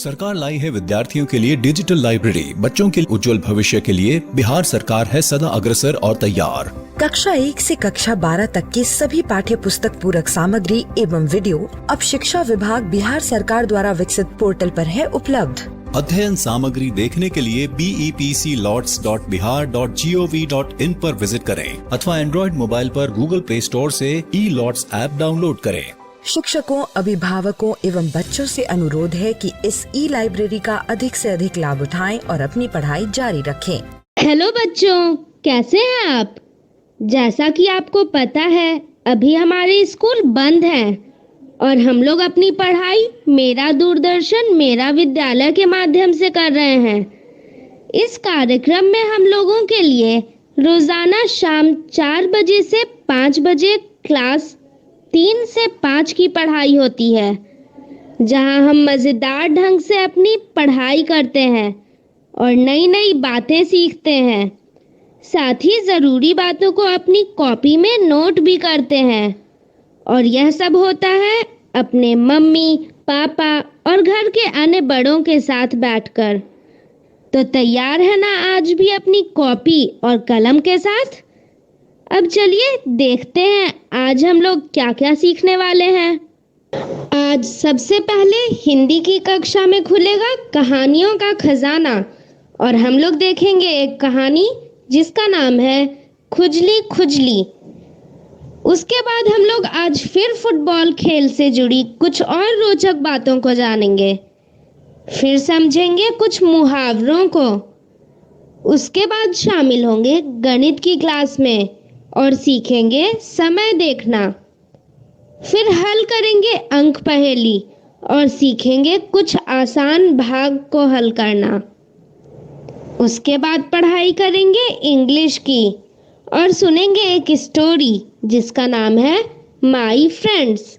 सरकार लाई है विद्यार्थियों के लिए डिजिटल लाइब्रेरी। बच्चों के उज्जवल भविष्य के लिए बिहार सरकार है सदा अग्रसर और तैयार। कक्षा 1 से कक्षा 12 तक की सभी पाठ्य पुस्तक पूरक सामग्री एवं वीडियो अब शिक्षा विभाग बिहार सरकार द्वारा विकसित पोर्टल पर है उपलब्ध। अध्ययन सामग्री देखने के लिए BEPCLots.bihar.gov.in पर विजिट करें अथवा एंड्रॉइड मोबाइल पर गूगल प्ले स्टोर से E-Lots ऐप डाउनलोड करें। शिक्षकों, अभिभावकों एवं बच्चों से अनुरोध है कि इस ई-लाइब्रेरी का अधिक से अधिक लाभ उठाएं और अपनी पढ़ाई जारी रखें। हेलो बच्चों, कैसे हैं आप? जैसा कि आपको पता है, अभी हमारे स्कूल बंद हैं और हम लोग अपनी पढ़ाई मेरा दूरदर्शन मेरा विद्यालय के माध्यम से कर रहे हैं। इस कार्यक्रम में हम लोगों के लिए रोजाना शाम 4 बजे से 5 बजे क्लास 3 से 5 की पढ़ाई होती है, जहां हम मजेदार ढंग से अपनी पढ़ाई करते हैं और नई नई बातें सीखते हैं। साथ ही जरूरी बातों को अपनी कॉपी में नोट भी करते हैं और यह सब होता है अपने मम्मी, पापा और घर के अन्य बड़ों के साथ बैठकर। तो तैयार है ना आज भी अपनी कॉपी और कलम के साथ? अब चलिए देखते हैं आज हम लोग क्या क्या सीखने वाले हैं। आज सबसे पहले हिंदी की कक्षा में खुलेगा कहानियों का खजाना और हम लोग देखेंगे एक कहानी जिसका नाम है खुजली खुजली। उसके बाद हम लोग आज फिर फुटबॉल खेल से जुड़ी कुछ और रोचक बातों को जानेंगे, फिर समझेंगे कुछ मुहावरों को। उसके बाद शामिल होंगे गणित की क्लास में और सीखेंगे समय देखना। फिर हल करेंगे अंक पहेली और सीखेंगे कुछ आसान भाग को हल करना। उसके बाद पढ़ाई करेंगे इंग्लिश की और सुनेंगे एक स्टोरी जिसका नाम है माई फ्रेंड्स।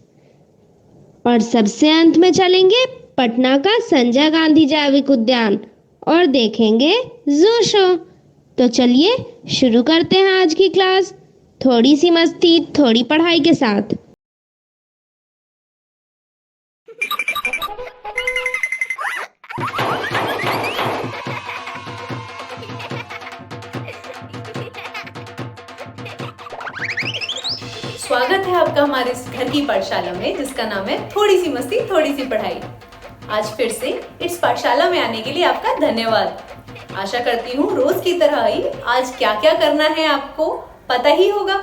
और सबसे अंत में चलेंगे पटना का संजय गांधी जैविक उद्यान और देखेंगे जू शो। तो चलिए शुरू करते हैं आज की क्लास, थोड़ी सी मस्ती थोड़ी पढ़ाई के साथ। स्वागत है आपका हमारे इस घर की पाठशाला में जिसका नाम है थोड़ी सी मस्ती थोड़ी सी पढ़ाई। आज फिर से इस पाठशाला में आने के लिए आपका धन्यवाद। आशा करती हूँ रोज की तरह ही आज क्या क्या करना है आपको पता ही होगा।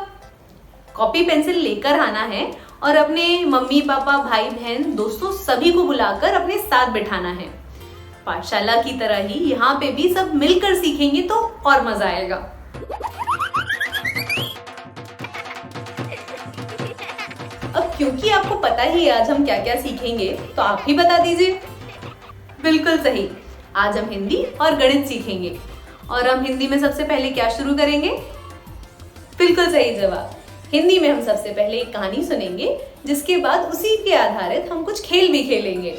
कॉपी पेंसिल लेकर आना है और अपने मम्मी पापा भाई बहन दोस्तों सभी को बुलाकर अपने साथ बिठाना है। पाठशाला की तरह ही यहाँ पे भी सब मिलकर सीखेंगे तो और मजा आएगा। अब क्योंकि आपको पता ही आज हम क्या क्या सीखेंगे तो आप ही बता दीजिए। बिल्कुल सही, आज हम हिंदी और गणित सीखेंगे। और हम हिंदी में सबसे पहले क्या शुरू करेंगे? बिल्कुल सही जवाब, हिंदी में हम सबसे पहले एक कहानी सुनेंगे जिसके बाद उसी के आधारित हम कुछ खेल भी खेलेंगे।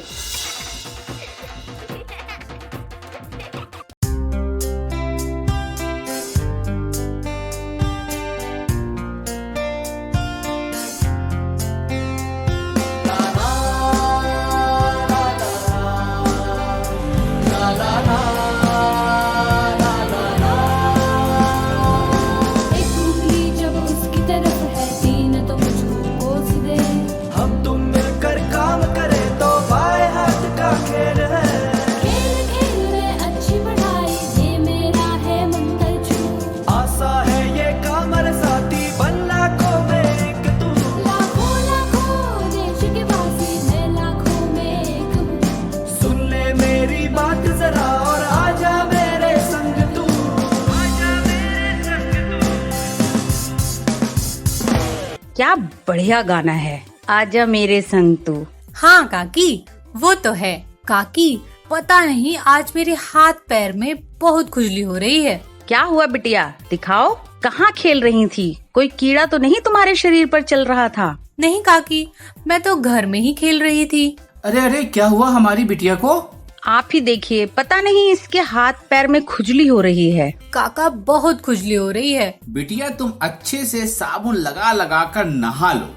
क्या बढ़िया गाना है, आजा मेरे संग तू। हाँ काकी, वो तो है। काकी पता नहीं आज मेरे हाथ पैर में बहुत खुजली हो रही है। क्या हुआ बिटिया, दिखाओ। कहाँ खेल रही थी? कोई कीड़ा तो नहीं तुम्हारे शरीर पर चल रहा था? नहीं काकी, मैं तो घर में ही खेल रही थी। अरे अरे, क्या हुआ हमारी बिटिया को? आप ही देखिए, पता नहीं इसके हाथ पैर में खुजली हो रही है। काका बहुत खुजली हो रही है। बिटिया तुम अच्छे से साबुन लगा लगा कर नहा लो।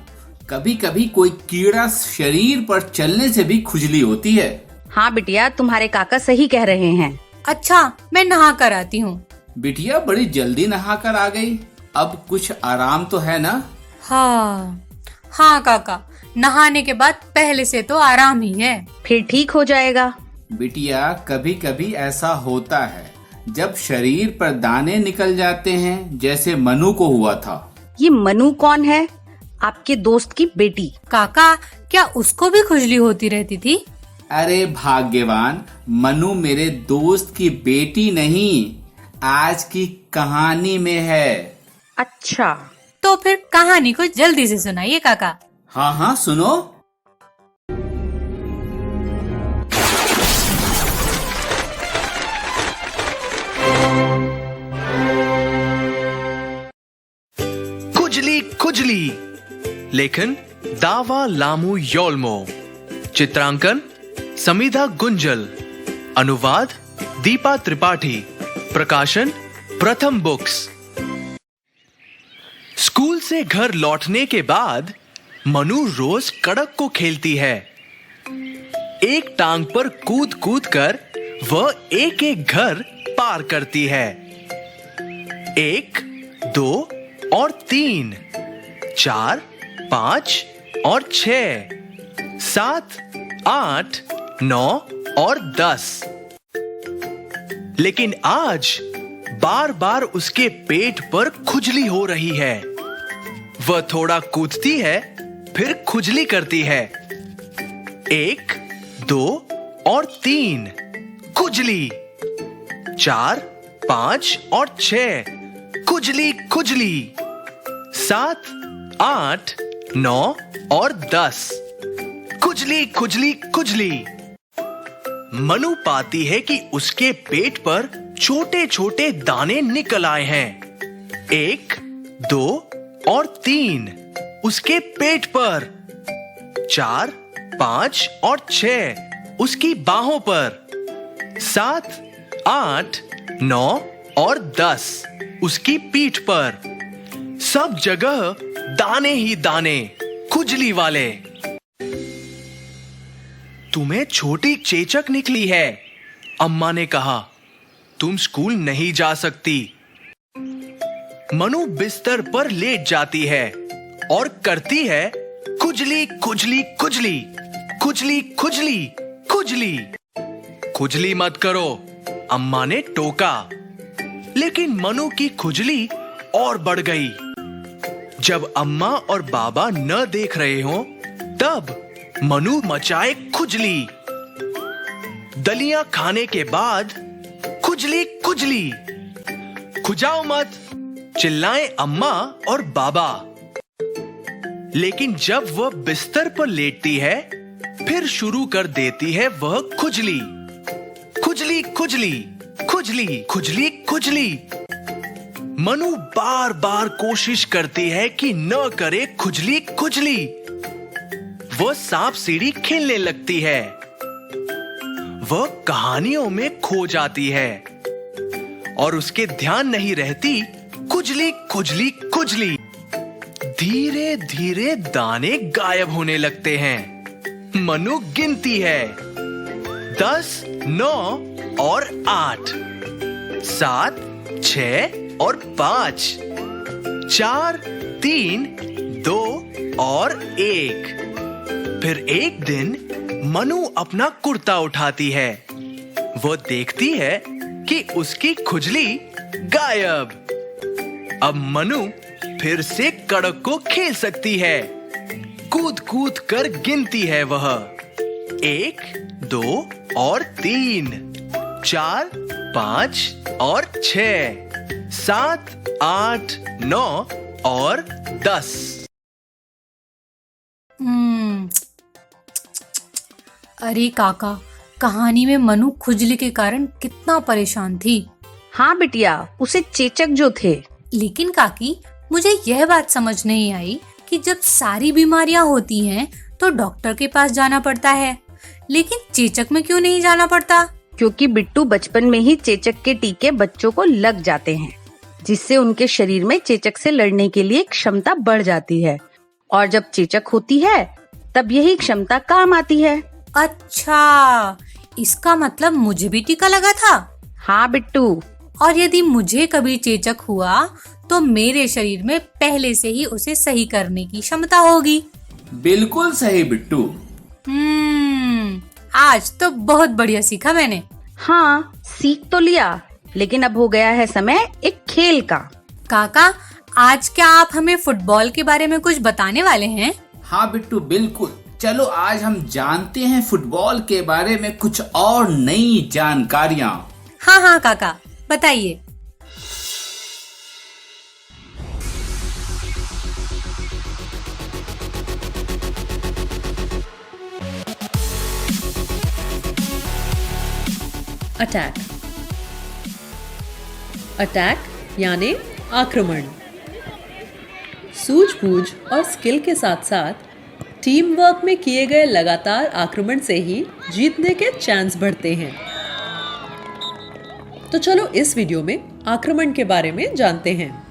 कभी कभी कोई कीड़ा शरीर पर चलने से भी खुजली होती है। हाँ बिटिया, तुम्हारे काका सही कह रहे हैं। अच्छा, मैं नहा कर आती हूँ। बिटिया बड़ी जल्दी नहा कर आ गई, अब कुछ आराम तो है ना? हाँ काका, नहाने के बाद पहले से तो आराम ही है। फिर ठीक हो जाएगा। बिटिया कभी कभी ऐसा होता है जब शरीर पर दाने निकल जाते हैं, जैसे मनु को हुआ था। ये मनु कौन है? आपके दोस्त की बेटी। काका, क्या उसको भी खुजली होती रहती थी? अरे भाग्यवान, मनु मेरे दोस्त की बेटी नहीं, आज की कहानी में है। अच्छा, तो फिर कहानी को जल्दी से सुनाइए काका। हाँ सुनो। खुजली खुजली, लेखन दावा लामू योल्मो, चित्रांकन समीधा गुंजल, अनुवाद दीपा त्रिपाठी, प्रकाशन प्रथम बुक्स। स्कूल से घर लौटने के बाद मनु रोज कड़क को खेलती है। एक टांग पर कूद कूद कर वह एक एक घर पार करती है। 1, 2 और 3, 4, 5 और 6, 7, 8, 9 और 10। लेकिन आज बार बार उसके पेट पर खुजली हो रही है। वह थोड़ा कूदती है, फिर खुजली करती है। 1, 2 और 3, खुजली। 4, 5 और 6, खुजली खुजली। 7, 8, 9 और 10, खुजली खुजली खुजली। मनु पाती है कि उसके पेट पर छोटे छोटे दाने निकल आए हैं। 1, 2 और 3 उसके पेट पर। 4, 5 और 6 उसकी बाहों पर। 7, 8, 9 और 10 उसकी पीठ पर। सब जगह दाने ही दाने, खुजली वाले। तुम्हें छोटी चेचक निकली है, अम्मा ने कहा। तुम स्कूल नहीं जा सकती। मनु बिस्तर पर लेट जाती है और करती है खुजली खुजली खुजली, खुजली खुजली खुजली। खुजली मत करो, अम्मा ने टोका। लेकिन मनु की खुजली और बढ़ गई। जब अम्मा और बाबा न देख रहे हो, तब मनु मचाए खुजली। दलियां खाने के बाद खुजली खुजली। खुजाओ मत, चिल्लाएं अम्मा और बाबा। लेकिन जब वह बिस्तर पर लेटती है, फिर शुरू कर देती है वह खुजली। खुजली खुजली खुजली खुजली खुजली। मनु बार बार कोशिश करती है कि न करे खुजली खुजली। वह सांप सीढ़ी खेलने लगती है। वह कहानियों में खो जाती है और उसके ध्यान नहीं रहती खुजली खुजली खुजली। धीरे धीरे दाने गायब होने लगते हैं। मनु गिनती है 10, 9 और 8, 7, 6 और 5, 4, 3, 2 और 1। फिर एक दिन मनु अपना कुर्ता उठाती है। वो देखती है कि उसकी खुजली गायब। अब मनु फिर से कड़क को खेल सकती है। कूद कूद कर गिनती है वह 1, 2 और 3, 4, 5 और 6, 7, 8, 9 और 10। अरे काका, कहानी में मनु खुजली के कारण कितना परेशान थी। हाँ बिटिया, उसे चेचक जो थे। लेकिन काकी, मुझे यह बात समझ नहीं आई कि जब सारी बीमारियां होती हैं तो डॉक्टर के पास जाना पड़ता है, लेकिन चेचक में क्यों नहीं जाना पड़ता? क्योंकि बिट्टू बचपन में ही चेचक के टीके बच्चों को लग जाते हैं, जिससे उनके शरीर में चेचक से लड़ने के लिए क्षमता बढ़ जाती है। और जब चेचक होती है, तब यही क्षमता काम आती है। अच्छा, इसका मतलब मुझे भी टीका लगा था। हाँ बिट्टू। और यदि मुझे कभी चेचक हुआ तो मेरे शरीर में पहले से ही उसे सही करने की क्षमता होगी। बिल्कुल सही बिट्टू। आज तो बहुत बढ़िया सीखा मैंने। हाँ, सीख तो लिया, लेकिन अब हो गया है समय एक खेल का। काका, आज क्या आप हमें फुटबॉल के बारे में कुछ बताने वाले हैं? हाँ बिट्टू, बिल्कुल। चलो आज हम जानते हैं फुटबॉल के बारे में कुछ और नई जानकारियाँ। हाँ काका, बताइए। अटैक यानी आक्रमण। सूझबूझ और स्किल के साथ साथ टीम वर्क में किए गए लगातार आक्रमण से ही जीतने के चांस बढ़ते हैं। तो चलो इस वीडियो में आक्रमण के बारे में जानते हैं।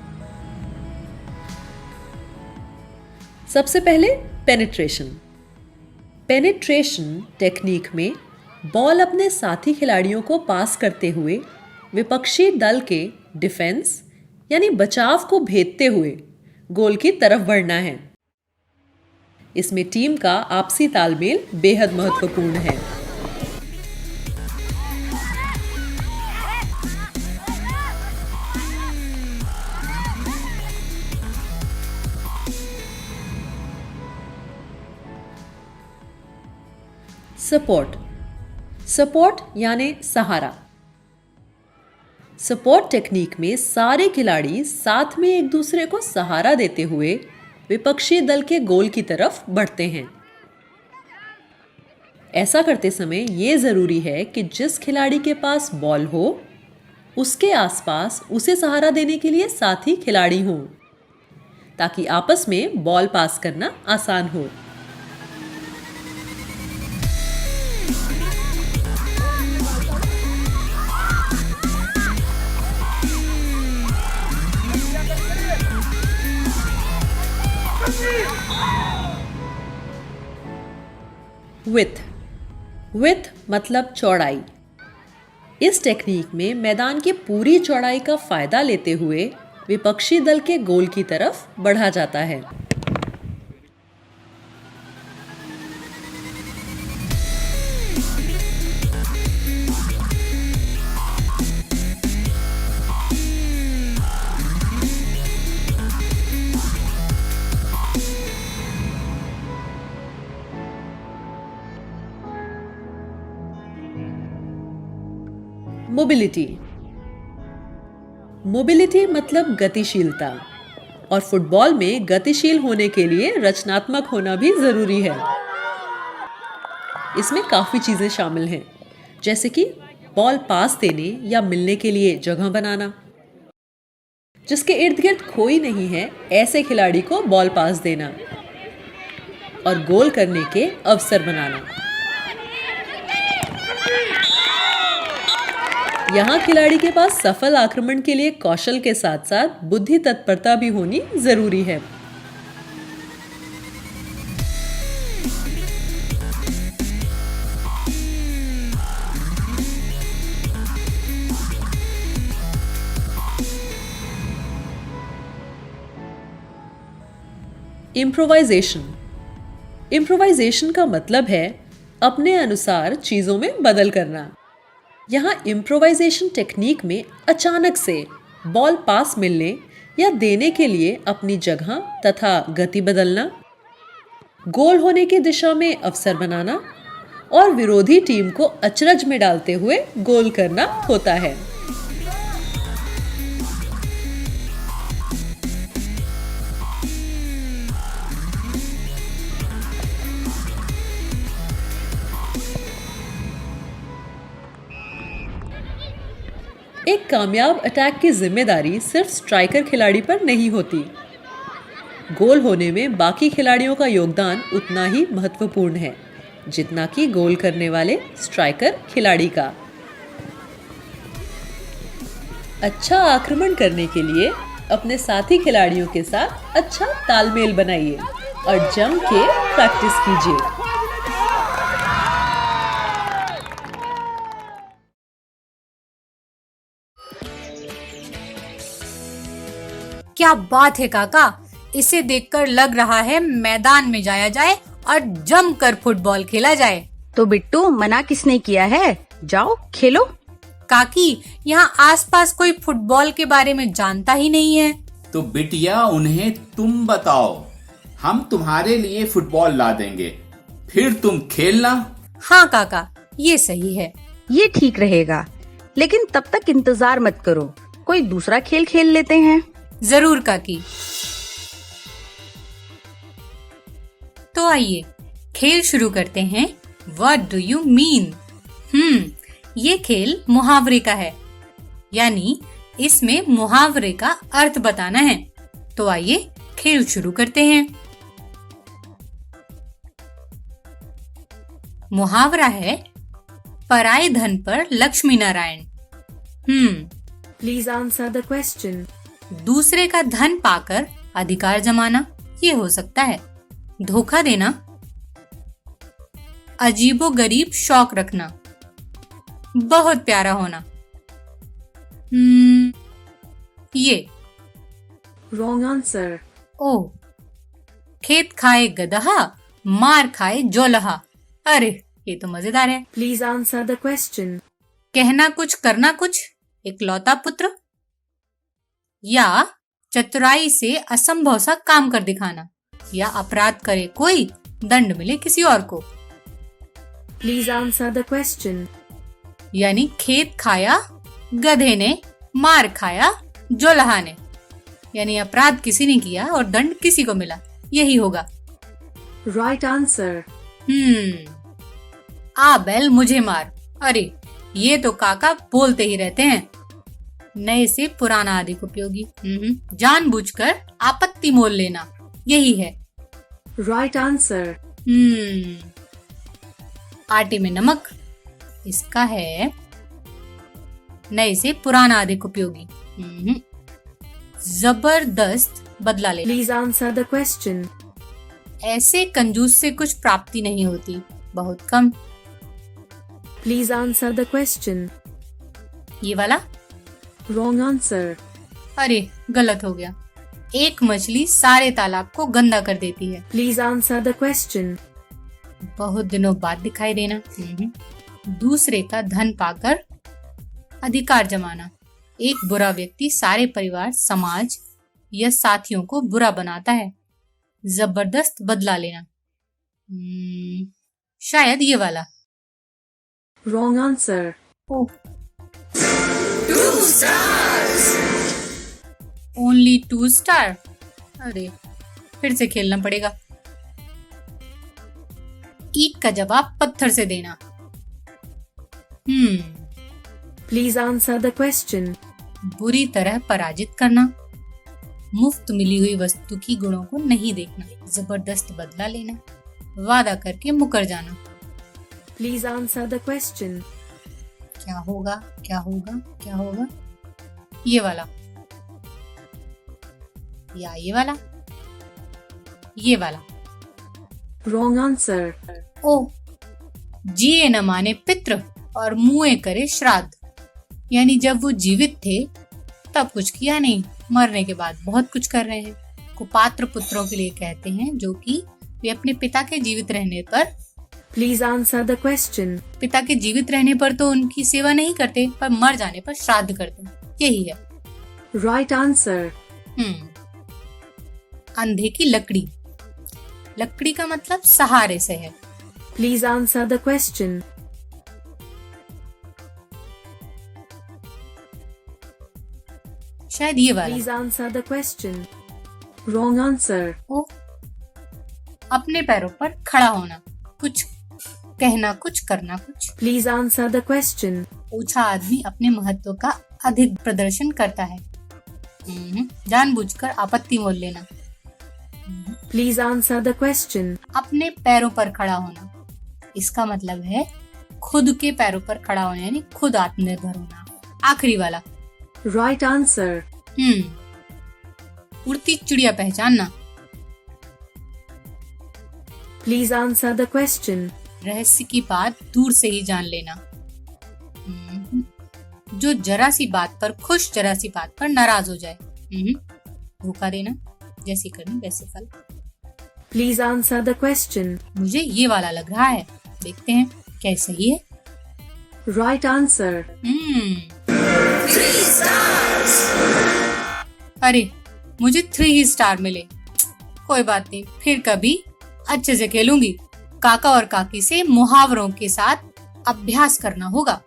सबसे पहले पेनिट्रेशन। पेनिट्रेशन टेक्निक में बॉल अपने साथी खिलाड़ियों को पास करते हुए विपक्षी दल के डिफेंस यानी बचाव को भेदते हुए गोल की तरफ बढ़ना है। इसमें टीम का आपसी तालमेल बेहद महत्वपूर्ण है। सपोर्ट यानी सहारा। सपोर्ट टेक्निक में सारे खिलाड़ी साथ में एक दूसरे को सहारा देते हुए विपक्षी दल के गोल की तरफ बढ़ते हैं। ऐसा करते समय ये जरूरी है कि जिस खिलाड़ी के पास बॉल हो उसके आसपास उसे सहारा देने के लिए साथी खिलाड़ी हों, ताकि आपस में बॉल पास करना आसान हो। विथ मतलब चौड़ाई। इस टेक्निक में मैदान की पूरी चौड़ाई का फायदा लेते हुए विपक्षी दल के गोल की तरफ बढ़ा जाता है। मोबिलिटी मतलब गतिशीलता, और फुटबॉल में गतिशील होने के लिए रचनात्मक होना भी जरूरी है। इसमें काफी चीजें शामिल हैं, जैसे कि बॉल पास देने या मिलने के लिए जगह बनाना, जिसके इर्द गिर्द कोई नहीं है ऐसे खिलाड़ी को बॉल पास देना, और गोल करने के अवसर बनाना। यहाँ खिलाड़ी के पास सफल आक्रमण के लिए कौशल के साथ साथ बुद्धि तत्परता भी होनी जरूरी है। इम्प्रोवाइजेशन का मतलब है अपने अनुसार चीजों में बदल करना। यहाँ इम्प्रोवाइजेशन टेक्निक में अचानक से बॉल पास मिलने या देने के लिए अपनी जगह तथा गति बदलना, गोल होने की दिशा में अवसर बनाना और विरोधी टीम को अचरज में डालते हुए गोल करना होता है। एक कामयाब अटैक की जिम्मेदारी सिर्फ स्ट्राइकर खिलाड़ी पर नहीं होती। गोल होने में बाकी खिलाड़ियों का योगदान उतना ही महत्वपूर्ण है जितना कि गोल करने वाले स्ट्राइकर खिलाड़ी का। अच्छा आक्रमण करने के लिए अपने साथी खिलाड़ियों के साथ अच्छा तालमेल बनाइए और जम के प्रैक्टिस कीजिए। क्या बात है काका, इसे देखकर लग रहा है मैदान में जाया जाए और जमकर फुटबॉल खेला जाए। तो बिट्टू, मना किसने किया है? जाओ खेलो। काकी, यहाँ आसपास कोई फुटबॉल के बारे में जानता ही नहीं है। तो बिटिया उन्हें तुम बताओ, हम तुम्हारे लिए फुटबॉल ला देंगे, फिर तुम खेलना। हाँ काका, ये सही है। ये ठीक रहेगा, लेकिन तब तक इंतजार मत करो, कोई दूसरा खेल खेल लेते हैं। जरूर काकी। तो आइए खेल शुरू करते हैं। What do you mean? ये खेल मुहावरे का है, यानी इसमें मुहावरे का अर्थ बताना है। तो आइए खेल शुरू करते हैं। मुहावरा है पराए धन पर Lakshmi Narayan. Please answer the question. दूसरे का धन पाकर अधिकार जमाना, ये हो सकता है धोखा देना। अजीबो गरीब शौक रखना, बहुत प्यारा होना। ये रॉन्ग आंसर। ओ, खेत खाए गदहा, मार खाए जोलहा। अरे ये तो मजेदार है। Please answer the question. कहना कुछ करना कुछ, इकलौता पुत्र। या चतुराई से असंभव सा काम कर दिखाना, या अपराध करे कोई, दंड मिले किसी और को। Please answer the question. यानी खेत खाया गधे ने, मार खाया जोलहा ने, यानी अपराध किसी ने किया और दंड किसी को मिला, यही होगा। Right answer. आ बैल मुझे मार। अरे ये तो काका बोलते ही रहते हैं। नए से पुराना अधिक उपयोगी। जानबूझकर आपत्ति मोल लेना, यही है। Right answer. आटे में नमक, इसका है नए से पुराना अधिक उपयोगी। जबरदस्त बदला लेना। Please answer the question. ऐसे कंजूस से कुछ प्राप्ति नहीं होती, बहुत कम। Please answer the question. ये वाला रॉन्ग आंसर। अरे गलत हो गया। एक मछली सारे तालाब को गंदा कर देती है। Please answer the question. बहुत दिनों बाद दिखाई देना। दूसरे का धन पाकर अधिकार जमाना। एक बुरा व्यक्ति सारे परिवार, समाज या साथियों को बुरा बनाता है। जबरदस्त बदला लेना, शायद ये वाला। Wrong answer. Only 2 star. अरे फिर से खेलना पड़ेगा। ईंट का जवाब पत्थर से देना। Please answer the question. बुरी तरह पराजित करना। मुफ्त मिली हुई वस्तु की गुणों को नहीं देखना। जबरदस्त बदला लेना, वादा करके मुकर जाना। Please answer the question. क्या होगा क्या होगा क्या होगा? ये वाला या ये वाला? ये वाला। Wrong answer. ओ, जिए न माने पित्र और मुए करे श्राद्ध। यानी जब वो जीवित थे तब कुछ किया नहीं, मरने के बाद बहुत कुछ कर रहे हैं। कुपात्र पुत्रों के लिए कहते हैं, जो कि वे अपने पिता के जीवित रहने पर। Please answer the question. पिता के जीवित रहने पर तो उनकी सेवा नहीं करते, पर मर जाने पर श्राद्ध करते हैं, यही है। Right answer. अंधे की लकड़ी। लकड़ी का मतलब सहारे से है। Please answer the question. शायद ये वाला। Please answer the question. Wrong answer. ओ, अपने पैरों पर खड़ा होना, कुछ कहना कुछ करना कुछ। Please answer the question. ऊंचा आदमी अपने महत्व का अधिक प्रदर्शन करता है। जानबूझकर आपत्ति मोल लेना। Please answer the question. अपने पैरों पर खड़ा होना, इसका मतलब है खुद के पैरों पर खड़ा होना, यानी खुद आत्मनिर्भर होना। आखिरी वाला। Right answer. उड़ती चिड़िया पहचानना। Please answer the question. रहस्य की बात दूर से ही जान लेना। जो जरा सी बात पर खुश, जरा सी बात पर नाराज हो जाए। धोखा देना, जैसे कर्म वैसे फल। Please answer the question. मुझे ये वाला लग रहा है, देखते हैं क्या ये सही है। Right answer. अरे मुझे 3 स्टार मिले। कोई बात नहीं, फिर कभी अच्छे से खेलूंगी। काका और काकी से मुहावरों के साथ अभ्यास करना होगा,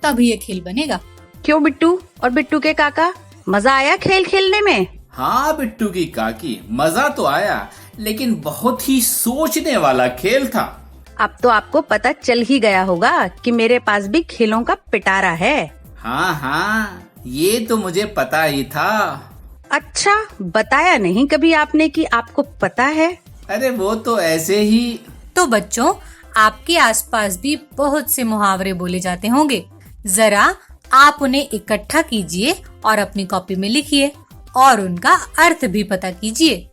तभी ये खेल बनेगा। क्यों बिट्टू और बिट्टू के काका, मजा आया खेल खेलने में? हाँ बिट्टू की काकी, मजा तो आया, लेकिन बहुत ही सोचने वाला खेल था। अब तो आपको पता चल ही गया होगा कि मेरे पास भी खेलों का पिटारा है। हाँ, ये तो मुझे पता ही था। अच्छा, बताया नहीं कभी आपने कि आपको पता है? अरे वो तो ऐसे ही। तो बच्चों, आपके आसपास भी बहुत से मुहावरे बोले जाते होंगे। जरा आप उन्हें इकट्ठा कीजिए और अपनी कॉपी में लिखिए और उनका अर्थ भी पता कीजिए।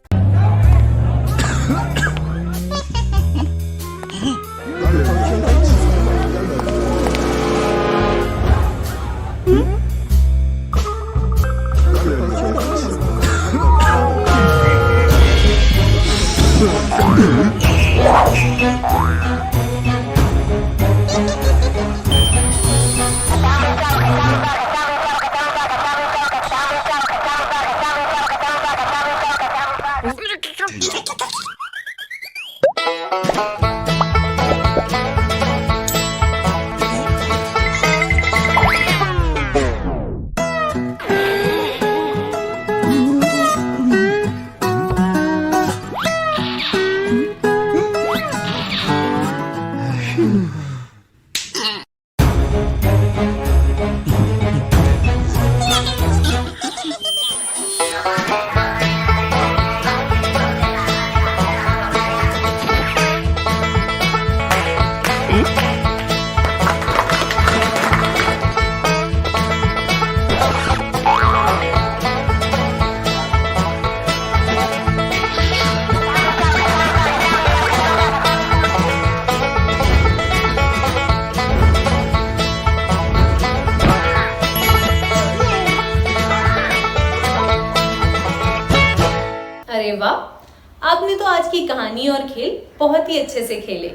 अरे वाह, आपने तो आज की कहानी और खेल बहुत ही अच्छे से खेले।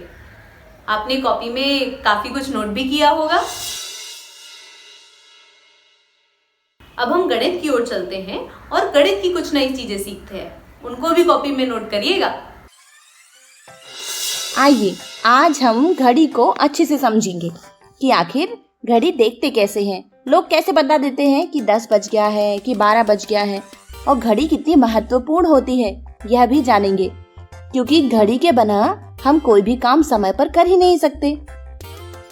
आपने कॉपी में काफी कुछ नोट भी किया होगा। अब हम गणित की ओर चलते हैं और गणित की कुछ नई चीजें सीखते हैं। उनको भी कॉपी में नोट करिएगा। आइए, आज हम घड़ी को अच्छे से समझेंगे कि आखिर घड़ी देखते कैसे हैं। लोग कैसे बता देते हैं कि 10 बज गया है, कि 12 बज गया है, और घड़ी कितनी महत्वपूर्ण होती है यह भी जानेंगे, क्योंकि घड़ी के बिना हम कोई भी काम समय पर कर ही नहीं सकते।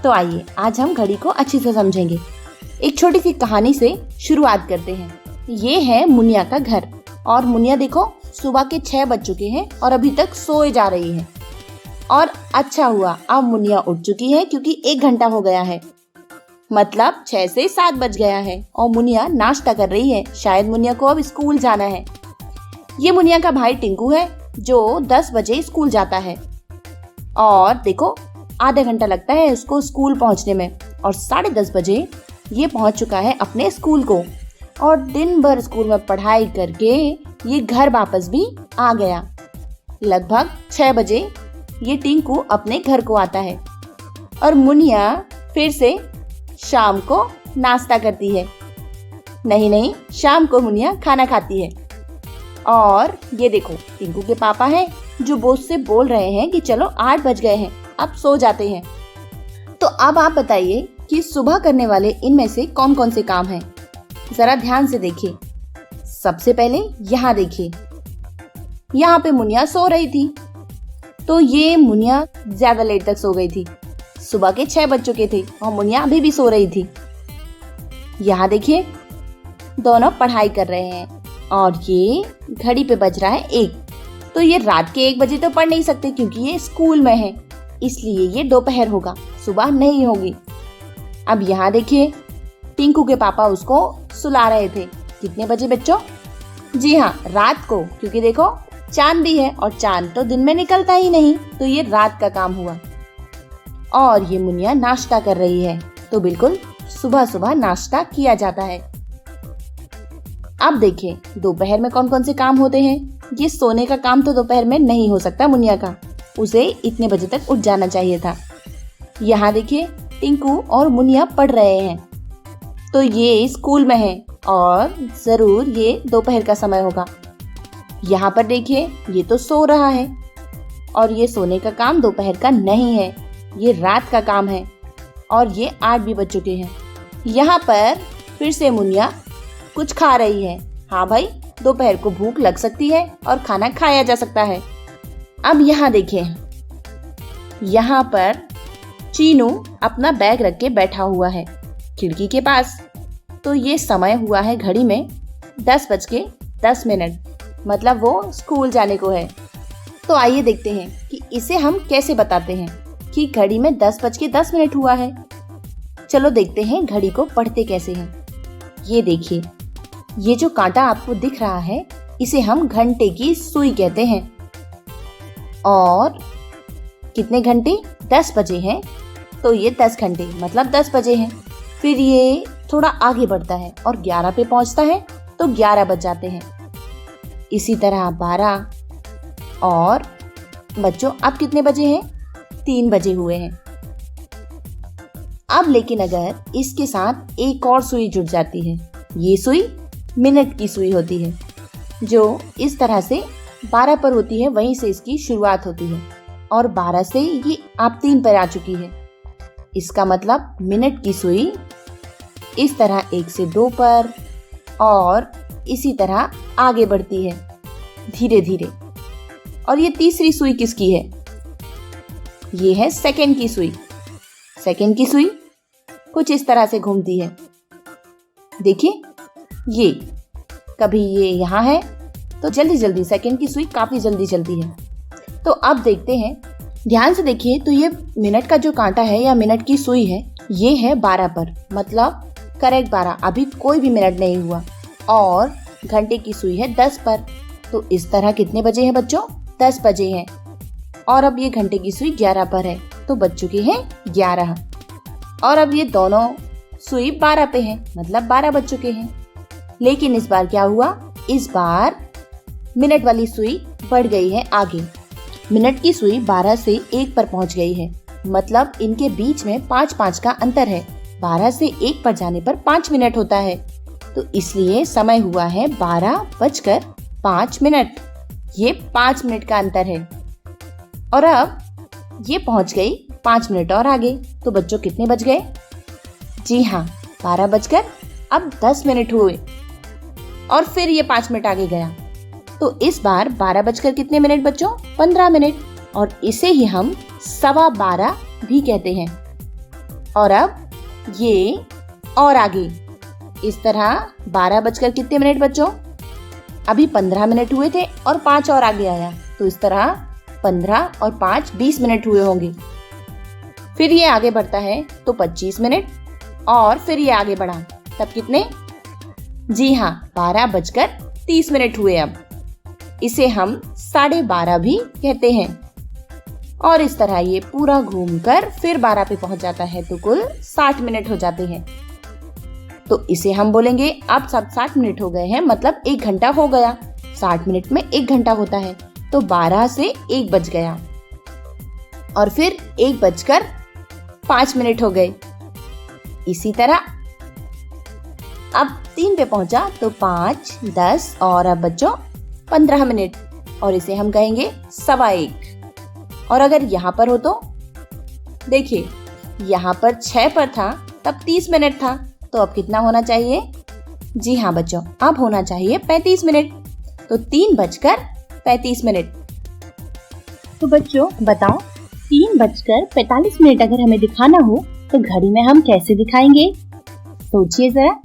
तो आइए, आज हम घड़ी को अच्छे से समझेंगे। एक छोटी सी कहानी से शुरुआत करते हैं। ये है मुनिया का घर, और मुनिया देखो सुबह के 6 बज चुके हैं और अभी तक सोए जा रही है। और अच्छा हुआ अब मुनिया उठ चुकी है, क्योंकि 1 घंटा हो गया है, मतलब 6 से 7 बज गया है और मुनिया नाश्ता कर रही है। शायद मुनिया को अब स्कूल जाना है। ये मुनिया का भाई टिंकू है जो 10 बजे स्कूल जाता है, और देखो आधा घंटा लगता है उसको स्कूल पहुंचने में, और 10:30 बजे ये पहुंच चुका है अपने स्कूल को। और दिन भर स्कूल में पढ़ाई करके ये घर वापस भी आ गया। लगभग 6 बजे ये टिंकू अपने घर को आता है और मुनिया फिर से शाम को नाश्ता करती है। नहीं, शाम को मुनिया खाना खाती है। और ये देखो टिंकू के पापा हैं जो बोस से बोल रहे हैं कि चलो 8 बज गए हैं, अब सो जाते हैं। तो अब आप बताइए कि सुबह करने वाले इनमें से कौन कौन से काम हैं? जरा ध्यान से देखिए। सबसे पहले यहाँ देखिए, यहाँ पे मुनिया सो रही थी, तो ये मुनिया ज्यादा लेट तक सो गई थी। सुबह के 6 बज चुके थे और मुनिया अभी भी सो रही थी। यहाँ देखिए, दोनों पढ़ाई कर रहे हैं और ये घड़ी पे बज रहा है 1। तो ये रात के 1 बजे तो पढ़ नहीं सकते, क्योंकि ये स्कूल में है, इसलिए ये दोपहर होगा, सुबह नहीं होगी। अब यहाँ देखिए, टिंकू के पापा उसको सुला रहे थे। कितने बजे बच्चों? जी हाँ, रात को, क्योंकि देखो चांद भी है और चांद तो दिन में निकलता ही नहीं, तो ये रात का काम हुआ। और ये मुनिया नाश्ता कर रही है, तो बिल्कुल सुबह सुबह नाश्ता किया जाता है। अब देखें दोपहर में कौन कौन से काम होते हैं। ये सोने का काम तो दोपहर में नहीं हो सकता मुनिया का, उसे इतने बजे तक उठ जाना चाहिए था। यहाँ देखिए टिंकू और मुनिया पढ़ रहे हैं, तो ये स्कूल में है और जरूर ये दोपहर का समय होगा। यहाँ पर देखिए ये तो सो रहा है और ये सोने का काम दोपहर का नहीं है, ये रात का काम है और ये 8 भी बज चुके हैं। यहाँ पर फिर से मुनिया कुछ खा रही है। हाँ भाई, दोपहर को भूख लग सकती है और खाना खाया जा सकता है। अब यहाँ देखें, यहाँ पर चीनू अपना बैग रख के बैठा हुआ है खिड़की के पास। तो ये समय हुआ है घड़ी में 10:10, मतलब वो स्कूल जाने को है। तो आइए देखते हैं कि इसे हम कैसे बताते हैं कि घड़ी में 10:10 हुआ है। चलो देखते हैं घड़ी को पढ़ते कैसे हैं। ये देखिए, ये जो कांटा आपको दिख रहा है इसे हम घंटे की सुई कहते हैं। और कितने घंटे? 10 बजे हैं, तो ये 10 घंटे मतलब 10 बजे हैं। फिर ये थोड़ा आगे बढ़ता है और 11 पे पहुंचता है तो 11 बज जाते हैं। इसी तरह 12 और बच्चों अब कितने बजे हैं? 3 बजे हुए हैं। अब लेकिन अगर इसके साथ एक और सुई जुड़ जाती है, ये सुई मिनट की सुई होती है जो इस तरह से 12 पर होती है, वहीं से इसकी शुरुआत होती है और 12 से ये आप 3 पर आ चुकी है। इसका मतलब मिनट की सुई इस तरह 1 से 2 पर और इसी तरह आगे बढ़ती है धीरे धीरे। और ये तीसरी सुई किसकी है? ये है सेकंड की सुई। सेकंड की सुई कुछ इस तरह से घूमती है। देखिए, ये कभी ये यहाँ है तो जल्दी जल्दी सेकंड की सुई काफी जल्दी चलती है। तो अब देखते हैं, ध्यान से देखिए, तो ये मिनट का जो कांटा है या मिनट की सुई है ये है 12 पर, मतलब करेक्ट 12, अभी कोई भी मिनट नहीं हुआ। और घंटे की सुई है 10 पर, तो इस तरह कितने बजे हैं बच्चों? 10 बजे हैं। और अब ये घंटे की सुई 11 पर है तो बज चुके हैं 11। और अब ये दोनों सुई 12 पे है, मतलब 12 बज चुके हैं। लेकिन इस बार क्या हुआ? इस बार मिनट वाली सुई बढ़ गई है आगे। मिनट की सुई 12 से 1 पर पहुंच गई है, मतलब इनके बीच में 5-5 का अंतर है। 12 से 1 पर जाने पर 5 मिनट होता है, तो इसलिए समय हुआ है 12:05। ये 5 मिनट का अंतर है। और अब ये पहुंच गई 5 मिनट और आगे, तो बच्चों कितने बज गए? जी हाँ, 12:10 हुए। और फिर ये 5 मिनट आगे गया, तो इस बार 12 कितने मिनट बच्चों? 15 मिनट। और इसे ही हम 12:15 भी कहते हैं। और अब ये और आगे इस तरह 12 कितने मिनट बच्चों? अभी 15 मिनट हुए थे और 5 और आगे आया, तो इस तरह 15 और 5 20 मिनट हुए होंगे। फिर ये आगे बढ़ता है तो 25 मिनट और फिर ये आगे बढ़ा, तब कितने? जी हाँ, 12:30 हुए। अब इसे हम 12:30 भी कहते हैं। और इस तरह ये पूरा घूमकर फिर 12 पे पहुंच जाता है, तो कुल 60 मिनट हो जाते हैं। तो इसे हम बोलेंगे अब सब 60 मिनट हो गए हैं, मतलब 1 घंटा हो गया। 60 मिनट में 1 घंटा होता है, तो 12 से 1 बज गया और फिर 1:05 हो गए। इसी तरह अब 3 पे पहुंचा तो 5, 10 और अब बच्चों 15 मिनट, और इसे हम कहेंगे 1:15। और अगर यहाँ पर हो तो देखिए, यहाँ पर 6 पर था तब 30 मिनट था, तो अब कितना होना चाहिए? जी हाँ बच्चों, अब होना चाहिए 35 मिनट। तो 3:35। तो बच्चों बताओ, 3:45 अगर हमें दिखाना हो तो घड़ी में हम कैसे दिखाएंगे? सोचिए जरा।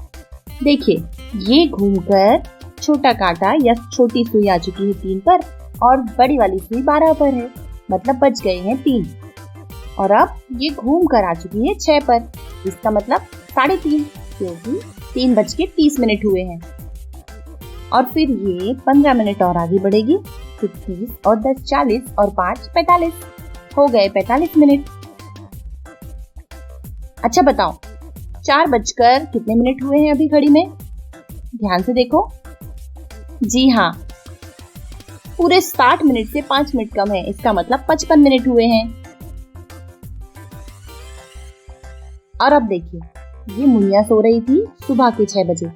देखिए, ये घूमकर छोटा कांटा या छोटी सुई आ चुकी है 3 पर और बड़ी वाली सुई 12 पर है, मतलब बच गए हैं 3। और अब ये घूम कर आ चुकी है 6 पर, इसका मतलब 3:30, क्योंकि 3:30 हुए हैं। और फिर ये 15 मिनट और आगे बढ़ेगी, तो 30 और 10 40 और 5 45, हो गए 45 मिनट। अच्छा बताओ, 4 बजकर कितने मिनट हुए हैं अभी घड़ी में? ध्यान से देखो, जी हाँ, पूरे 60 मिनट से 5 मिनट कम है, इसका मतलब 55 मिनट हुए हैं। और अब देखिए, ये मुनिया सो रही थी सुबह के 6 बजे।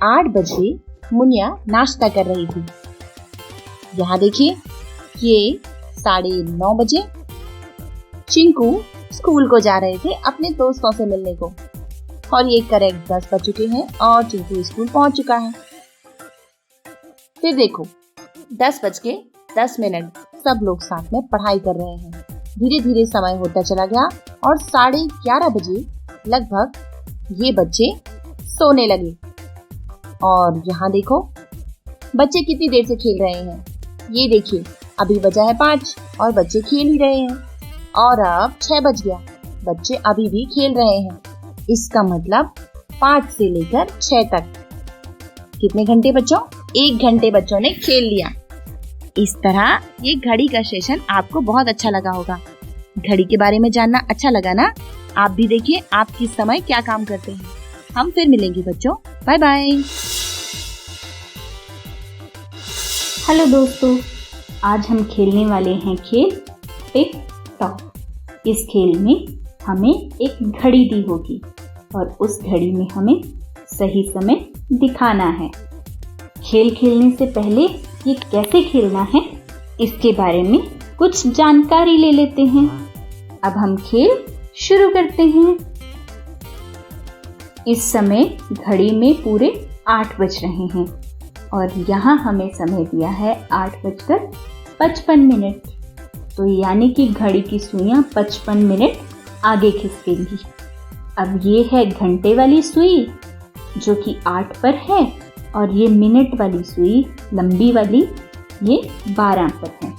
8 बजे मुनिया नाश्ता कर रही थी। यहाँ देखिए, ये 9:30 बजे चिंकू स्कूल को जा रहे थे अपने दोस्तों से मिलने को, और ये करेक्ट 10 बज चुके हैं और चिंकू स्कूल पहुंच चुका है। फिर देखो, 10:10 सब लोग साथ में पढ़ाई कर रहे हैं। धीरे धीरे समय होता चला गया और 11:30 बजे लगभग ये बच्चे सोने लगे। और यहाँ देखो, बच्चे कितनी देर से खेल रहे हैं। ये देखिए, अभी बजा है 5 और बच्चे खेल ही रहे हैं। और अब 6 बज गया, बच्चे अभी भी खेल रहे हैं। इसका मतलब 5 से लेकर 6 तक कितने घंटे बच्चों? 1 घंटे बच्चों ने खेल लिया। इस तरह ये घड़ी का सेशन आपको बहुत अच्छा लगा होगा। घड़ी के बारे में जानना अच्छा लगा ना? आप भी देखिए आप किस समय क्या काम करते हैं। हम फिर मिलेंगे बच्चों, बाय बाय। हेलो दोस्तों, आज हम खेलने वाले हैं खेल टिक टॉक। इस खेल में हमें एक घड़ी दी होगी और उस घड़ी में हमें सही समय दिखाना है। खेल खेलने से पहले ये कैसे खेलना है इसके बारे में कुछ जानकारी ले लेते हैं। अब हम खेल शुरू करते हैं। इस समय घड़ी में पूरे 8 बज रहे हैं और यहाँ हमें समय दिया है 8:55। तो यानी कि घड़ी की सुइयां 55 मिनट आगे खिसकेंगी। अब ये है घंटे वाली सुई जो कि 8 पर है और ये मिनट वाली सुई लंबी वाली ये 12 पर है।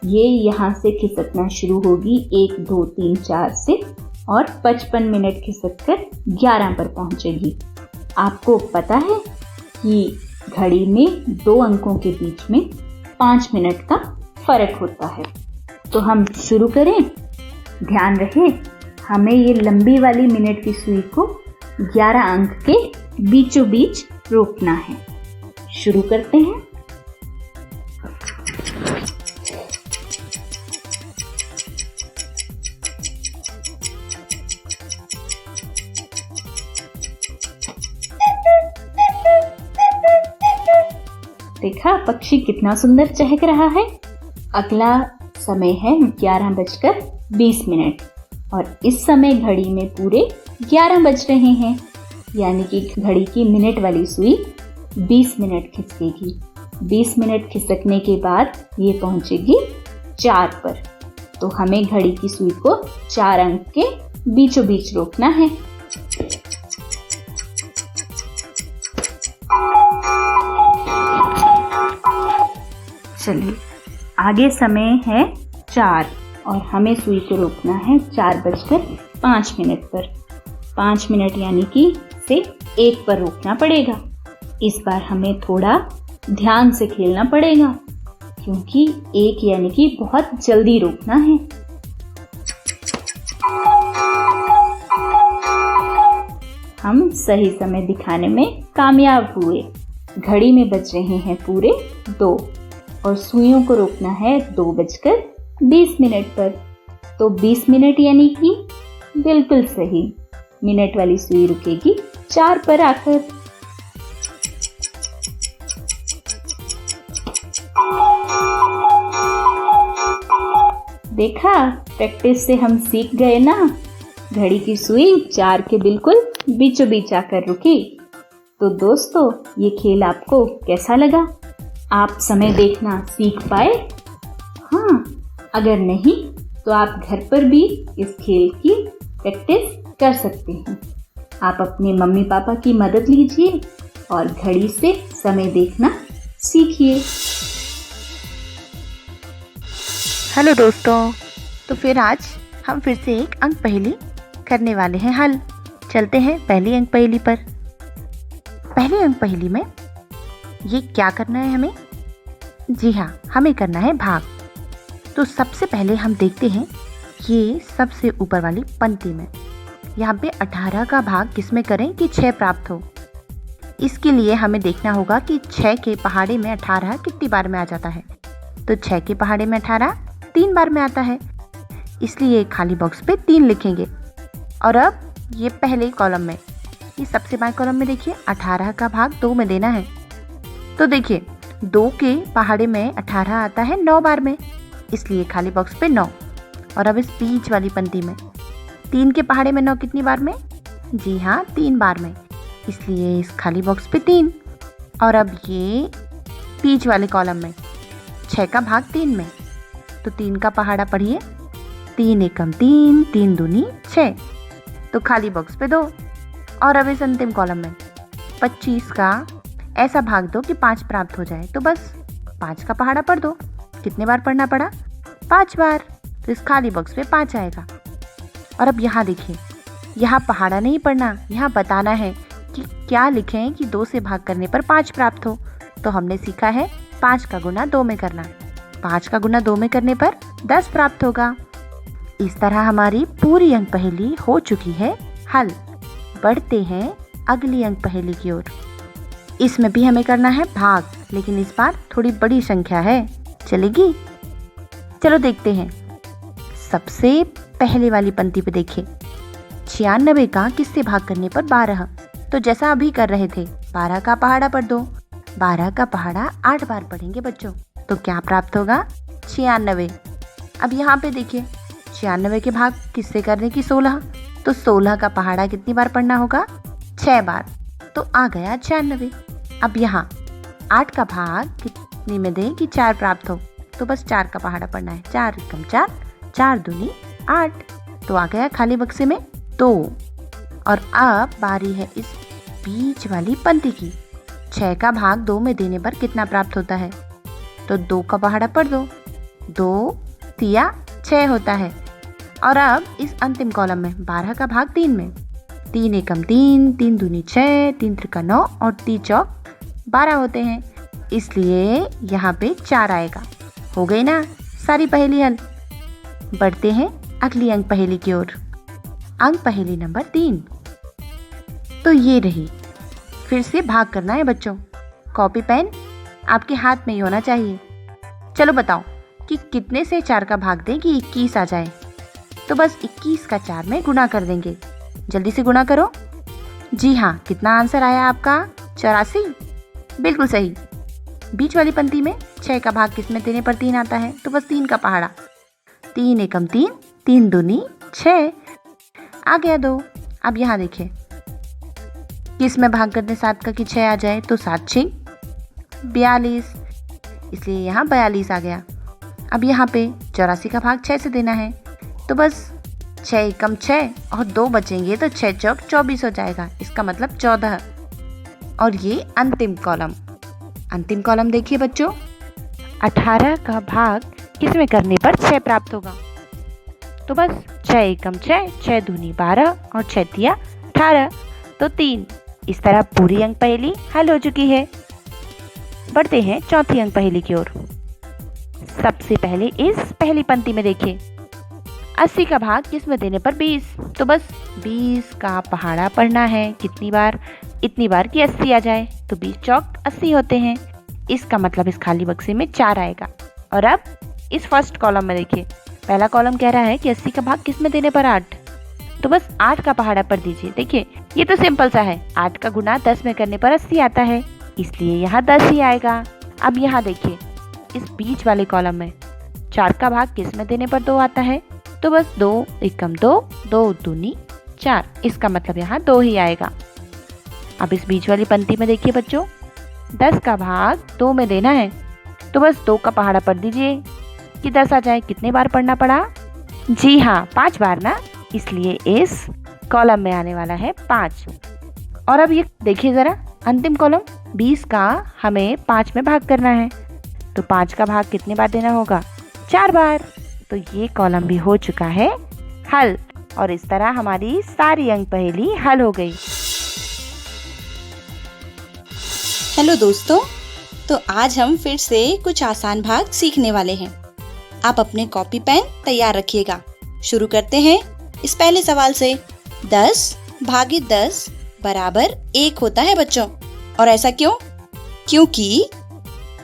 ये यहाँ से खिसकना शुरू होगी 1, 2, 3, 4 से और 55 मिनट खिसककर 11 पर पहुँचेगी। आपको पता है कि घड़ी में 2 अंकों के बीच में 5 मिनट का फर्क होता है। तो हम शुरू करें। ध्यान रहे, हमें ये लंबी वाली मिनट की सुई को 11 अंक के बीचों बीच रोकना है। शुरू करते हैं। देखा पक्षी कितना सुंदर चहक रहा है। अगला समय है 11:20 और इस समय घड़ी में पूरे 11 बज रहे हैं, यानी कि घड़ी की मिनट वाली सुई 20 मिनट खिसकेगी। 20 मिनट खिसकने के बाद ये पहुंचेगी 4 पर। तो हमें घड़ी की सुई को 4 अंक के बीचों बीच रोकना है। चलिए, आगे समय है 4 और हमें सुई को रोकना है 4:05 पर। 5 मिनट यानी कि से 1 पर रोकना पड़ेगा। इस बार हमें थोड़ा ध्यान से खेलना पड़ेगा क्योंकि 1 यानी कि बहुत जल्दी रोकना है। हम सही समय दिखाने में कामयाब हुए। घड़ी में बज रहे हैं पूरे 2 और सुइयों को रोकना है 2:20 पर। तो 20 मिनट यानी कि बिल्कुल सही, मिनट वाली सुई रुकेगी 4 पर आकर। देखा, प्रैक्टिस से हम सीख गए ना। घड़ी की सुई 4 के बिल्कुल बीचों बीच आकर रुकी। तो दोस्तों, ये खेल आपको कैसा लगा? आप समय देखना सीख पाए? हाँ, अगर नहीं तो आप घर पर भी इस खेल की प्रैक्टिस कर सकते हैं। आप अपने मम्मी पापा की मदद लीजिए और घड़ी से समय देखना सीखिए। हेलो दोस्तों, तो फिर आज हम फिर से एक अंक पहेली करने वाले हैं हल। चलते हैं पहली अंक पहेली पर। पहली अंक पहेली में ये क्या करना है हमें? जी हाँ, हमें करना है भाग। तो सबसे पहले हम देखते हैं ये सबसे ऊपर वाली पंक्ति में यहाँ पे 18 का भाग किसमें करें कि 6 प्राप्त हो। इसके लिए हमें देखना होगा कि 6 के पहाड़े में 18 कितनी बार में आ जाता है। तो 6 के पहाड़े में 18 3 बार में आता है, इसलिए खाली बॉक्स पे 3 लिखेंगे। और अब ये पहले कॉलम में, ये सबसे बाएं कॉलम में देखिए 18 का भाग 2 में देना है। तो देखिए 2 के पहाड़े में 18 आता है 9 बार में, इसलिए खाली बॉक्स पे 9। और अब इस बीच वाली पंक्ति में 3 के पहाड़े में 9 कितनी बार में? जी हाँ, 3 बार में, इसलिए इस खाली बॉक्स पे 3। और अब ये बीच वाले कॉलम में 6 का भाग 3 में, तो 3 का पहाड़ा पढ़िए, 3 एकम 3, 3 दूनी 6, तो खाली बॉक्स पे 2। और अब इस अंतिम कॉलम में 25 का ऐसा भाग दो कि 5 प्राप्त हो जाए, तो बस 5 का पहाड़ा पढ़ दो। कितने बार पढ़ना पड़ा? 5 बार, तो इस खाली बॉक्स पे 5 आएगा। और अब यहाँ देखिए, यहाँ पहाड़ा नहीं पढ़ना, यहाँ बताना है कि क्या लिखें कि 2 से भाग करने पर 5 प्राप्त हो। तो हमने सीखा है 5 का गुना 2 में करना। 5 का गुना 2 में करने पर 10 प्राप्त होगा। इस तरह हमारी पूरी अंक पहेली हो चुकी है हल। बढ़ते हैं अगली अंक पहेली की ओर। इसमें भी हमें करना है भाग, लेकिन इस बार थोड़ी बड़ी संख्या है, चलेगी? चलो देखते हैं। सबसे पहले वाली पंक्ति पे देखिए, 96 का किससे भाग करने पर 12। तो जैसा अभी कर रहे थे, 12 का पहाड़ा पढ़ दो। 12 का पहाड़ा 8 बार पढ़ेंगे बच्चों, तो क्या प्राप्त होगा? 96। अब यहाँ पे देखिए, 96 के भाग किससे करने की 16, तो 16 का पहाड़ा कितनी बार पढ़ना होगा? 6 बार, तो आ गया 96। अब यहाँ 8 का भाग कितने में दें कि 4 प्राप्त हो, तो बस 4 का पहाड़ा पढ़ना है। 4 एकम 4, 4 दूनी 8, तो आ गया खाली बक्से में 2। और अब बारी है इस बीच वाली पंक्ति की। 6 का भाग 2 में देने पर कितना प्राप्त होता है? तो 2 का पहाड़ा पढ़ दो। 2 तिया 6 होता है। और अब इस अंतिम कॉलम में 12 का भाग 3 में, 3 एकम 3, 3 दूनी 6, 3 त्रिका 9 और 3 चौक 12 होते हैं, इसलिए यहाँ पे 4 आएगा। हो गई ना सारी पहेली हल। बढ़ते हैं अगली अंक पहेली की ओर। अंक पहेली नंबर 3। तो ये रही, फिर से भाग करना है बच्चों। कॉपी पेन आपके हाथ में ही होना चाहिए। चलो बताओ कि कितने से 4 का भाग दें कि 21 आ जाए? तो बस 21 का 4 में गुना कर देंगे। जल्दी से गुना करो। जी हाँ, कितना आंसर आया आपका? 84। बिल्कुल सही। बीच वाली पंक्ति में 6 का भाग किस में देने पर 3 आता है? तो बस 3 का पहाड़ा, 3 एकम 3, 3 दूनी 6, आ गया 2। अब यहाँ देखिए, किस में भाग करने 7 का कि 6 आ जाए? तो 7 6 42, इसलिए यहाँ 42 आ गया। अब यहाँ पे 84 का भाग 6 से देना है, तो बस 6 एकम 6 और 2 बचेंगे, तो 6 चौक 24 हो जाएगा, इसका मतलब 14। और ये अंतिम कॉलम देखिए बच्चों, 18 का भाग किस में करने पर 6 प्राप्त होगा? तो बस 6 एकम 6, 6 दूनी 12 और 6 तिया 18, तो 3। इस तरह पूरी अंक पहेली हल हो चुकी है। बढ़ते हैं चौथी अंक पहेली की ओर। सबसे पहले इस पहली पंक्ति में देखिए, 80 का भाग किस में देने पर 20, तो बस 20 का पहाड़ा पढ़ना है। कितनी बार? इतनी बार कि 80 आ जाए, तो 20 चौक 80 होते हैं, इसका मतलब इस खाली बक्से में 4 आएगा। और अब इस फर्स्ट कॉलम में देखिए, पहला कॉलम कह रहा है कि 80 का भाग किस में देने पर 8, तो बस 8 का पहाड़ा पढ़ दीजिए। देखिए ये तो सिंपल सा है, 8 का गुना 10 में करने पर 80 आता है, इसलिए यहाँ 10 ही आएगा। अब यहाँ देखिए, इस बीच वाले कॉलम में 4 का भाग किस में देने पर 2 आता है, तो बस 2 एकम 2, 2 दूनी 4, इसका मतलब यहाँ 2 ही आएगा। अब इस बीच वाली पंक्ति में देखिए बच्चों, 10 का भाग 2 में देना है, तो बस 2 का पहाड़ा पढ़ दीजिए कि 10 आ जाए। कितने बार पढ़ना पड़ा? जी हाँ, 5 बार ना, इसलिए इस कॉलम में आने वाला है 5। और अब ये देखिए जरा, अंतिम कॉलम 20 का हमें 5 में भाग करना है, तो 5 का भाग कितने बार देना होगा? 4 बार। तो ये कॉलम भी हो चुका है हल। और इस तरह हमारी सारी अंक पहेली हल हो गई। हेलो दोस्तों, तो आज हम फिर से कुछ आसान भाग सीखने वाले हैं। आप अपने कॉपी पेन तैयार रखिएगा। शुरू करते हैं इस पहले सवाल से। 10 भागे 10 बराबर 1 होता है बच्चों। और ऐसा क्यों? क्योंकि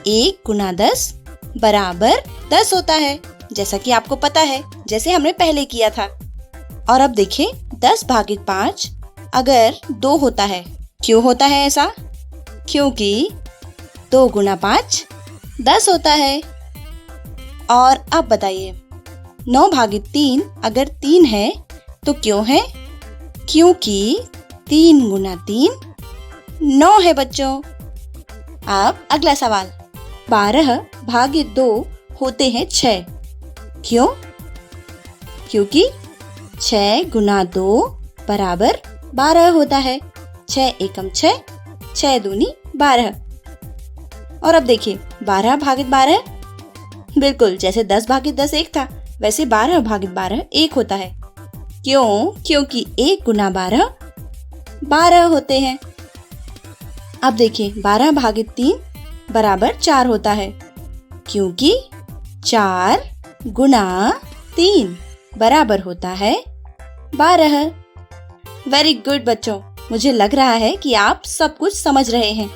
1 गुना 10 बराबर 10 होता है, जैसा कि आपको पता है, जैसे हमने पहले किया था। और अब देखें 10 भागित 5 अगर 2 होता है, क्यों होता है ऐसा? क्योंकि 2 गुना 5 10 होता है। और अब बताइए 9 भागित 3 अगर 3 है तो क्यों है? क्योंकि 3 गुना 3 9 है बच्चों। अब अगला सवाल, 12 भागित 2 होते हैं 6, क्यों? क्योंकि 6 गुना 2 बराबर 12 होता है। 6 एकम 6, 6 दूनी 12। और अब देखिए 12 भागित 12, बिल्कुल जैसे 10 भागित 10 1 था, वैसे 12 भागित 12 1 होता है। क्यों? क्योंकि 1 गुना 12 12 होते हैं। अब देखिए 12 भागित 3 बराबर 4 होता है, क्योंकि 4 गुना 3 बराबर होता है 12। वेरी गुड बच्चों, मुझे लग रहा है कि आप सब कुछ समझ रहे हैं।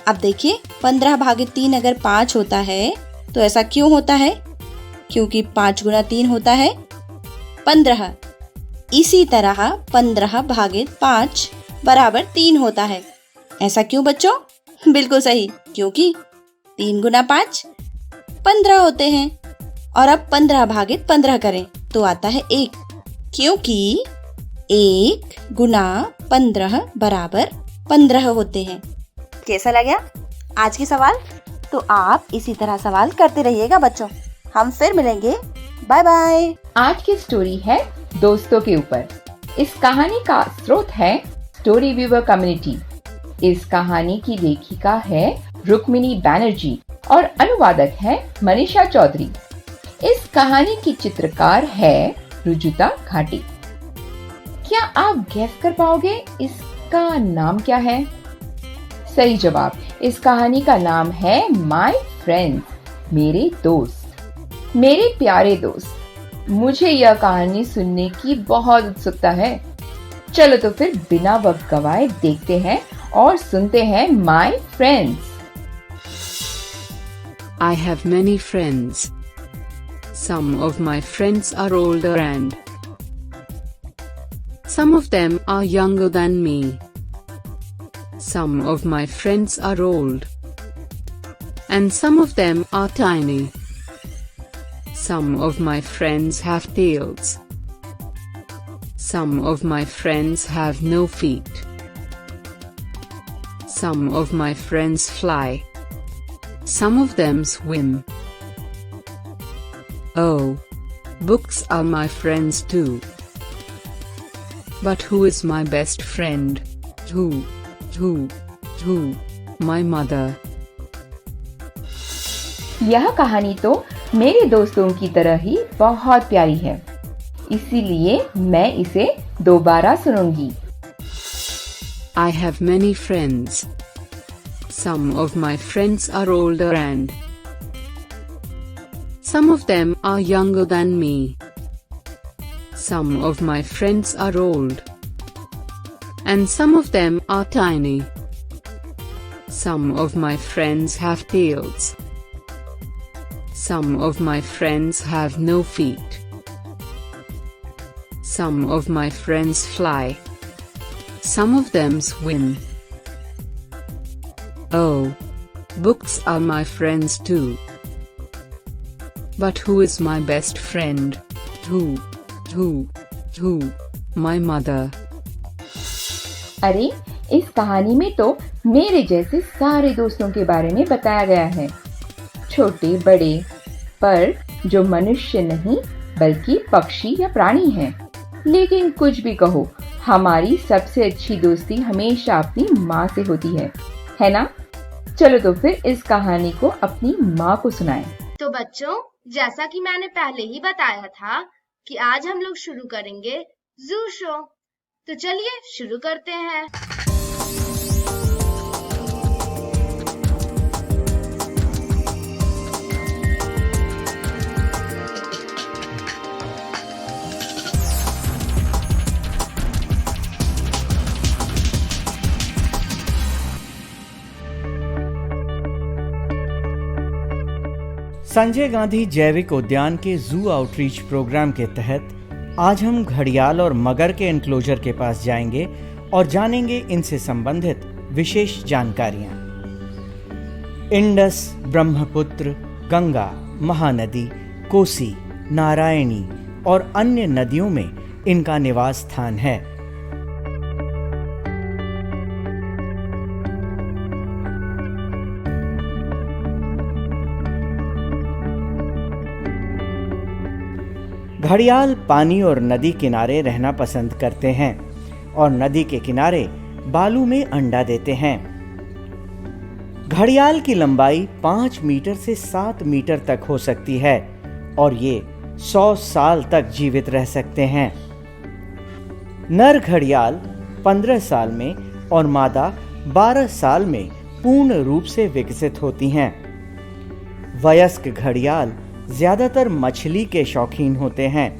अब देखिए 15 भागित 3 अगर 5 होता है तो ऐसा क्यों होता है? क्योंकि 5 गुना 3 होता है 15। इसी तरह 15 भागित 5 बराबर 3 होता है। ऐसा क्यों बच्चों? बिल्कुल सही, क्योंकि 3 गुना 5 15 होते हैं। और अब 15 भागित 15 करें तो आता है 1, क्योंकि 1 गुना 15 बराबर 15 होते हैं। कैसा लगा आज की सवाल? तो आप इसी तरह सवाल करते रहिएगा बच्चों। हम फिर मिलेंगे, बाय बाय। आज की स्टोरी है दोस्तों के ऊपर। इस कहानी का स्रोत है स्टोरी व्यूवर कम्युनिटी। इस कहानी की लेखिका है रुक्मिणी बैनर्जी और अनुवादक है मनीषा चौधरी। इस कहानी की चित्रकार है रुजुता घाटी। क्या आप गैस कर पाओगे इसका नाम क्या है? सही जवाब, इस कहानी का नाम है माय फ्रेंड्स, मेरे दोस्त। मेरे प्यारे दोस्त, मुझे यह कहानी सुनने की बहुत उत्सुकता है। चलो तो फिर बिना वक्त गवाए देखते हैं और सुनते हैं my friends. I have many friends. Some of my friends are older and some of them are younger than me. Some of my friends are old, and some of them are tiny. Some of my friends have tails. Some of my friends have no feet. Some of my friends fly. Some of them swim. Oh, books are my friends too. But who is my best friend? Who? My mother. यह कहानी तो मेरे दोस्तों की तरह ही बहुत प्यारी है, इसीलिए मैं इसे दोबारा सुनूंगी। I have many friends. Some of my friends are older and some of them are younger than me. Some of my friends are old, and some of them are tiny. Some of my friends have tails. Some of my friends have no feet. Some of my friends fly. Some of them swim. Oh, books are my friends too. But who is my best friend? Who? My mother. अरे, इस कहानी में तो मेरे जैसे सारे दोस्तों के बारे में बताया गया है, छोटे बड़े, पर जो मनुष्य नहीं बल्कि पक्षी या प्राणी हैं। लेकिन कुछ भी कहो, हमारी सबसे अच्छी दोस्ती हमेशा अपनी माँ से होती है ना? चलो तो फिर इस कहानी को अपनी माँ को सुनाएं। तो बच्चों, जैसा कि मैंने पहले ही बताया था कि आज हम लोग शुरू करेंगे जू शो। तो चलिए शुरू करते हैं। संजय गांधी जैविक उद्यान के जू आउटरीच प्रोग्राम के तहत आज हम घड़ियाल और मगर के एनक्लोजर के पास जाएंगे और जानेंगे इनसे संबंधित विशेष जानकारियां। इंडस, ब्रह्मपुत्र, गंगा, महानदी, कोसी, नारायणी और अन्य नदियों में इनका निवास स्थान है। घड़ियाल पानी और नदी किनारे रहना पसंद करते हैं और नदी के किनारे बालू में अंडा देते हैं। घड़ियाल की लंबाई 5 मीटर से 7 मीटर तक हो सकती है और ये 100 साल तक जीवित रह सकते हैं। नर घड़ियाल 15 साल में और मादा 12 साल में पूर्ण रूप से विकसित होती हैं। वयस्क घड़ियाल ज्यादातर मछली के शौकीन होते हैं।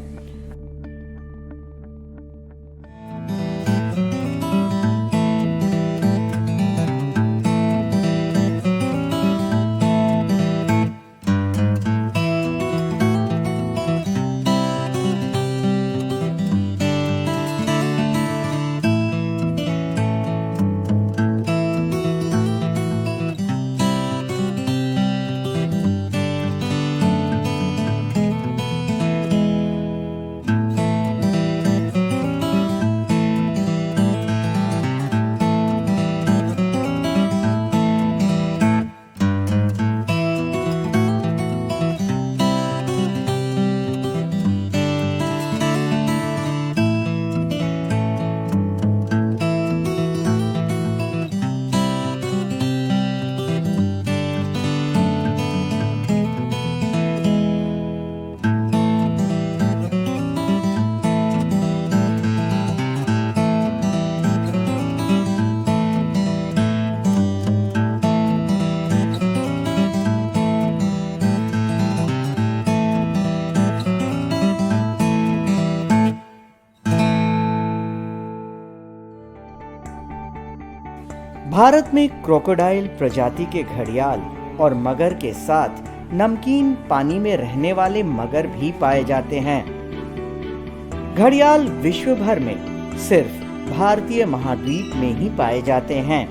भारत में क्रोकोडाइल प्रजाति के घड़ियाल और मगर के साथ नमकीन पानी में रहने वाले मगर भी पाए जाते हैं। घड़ियाल विश्व भर में सिर्फ भारतीय महाद्वीप में ही पाए जाते हैं।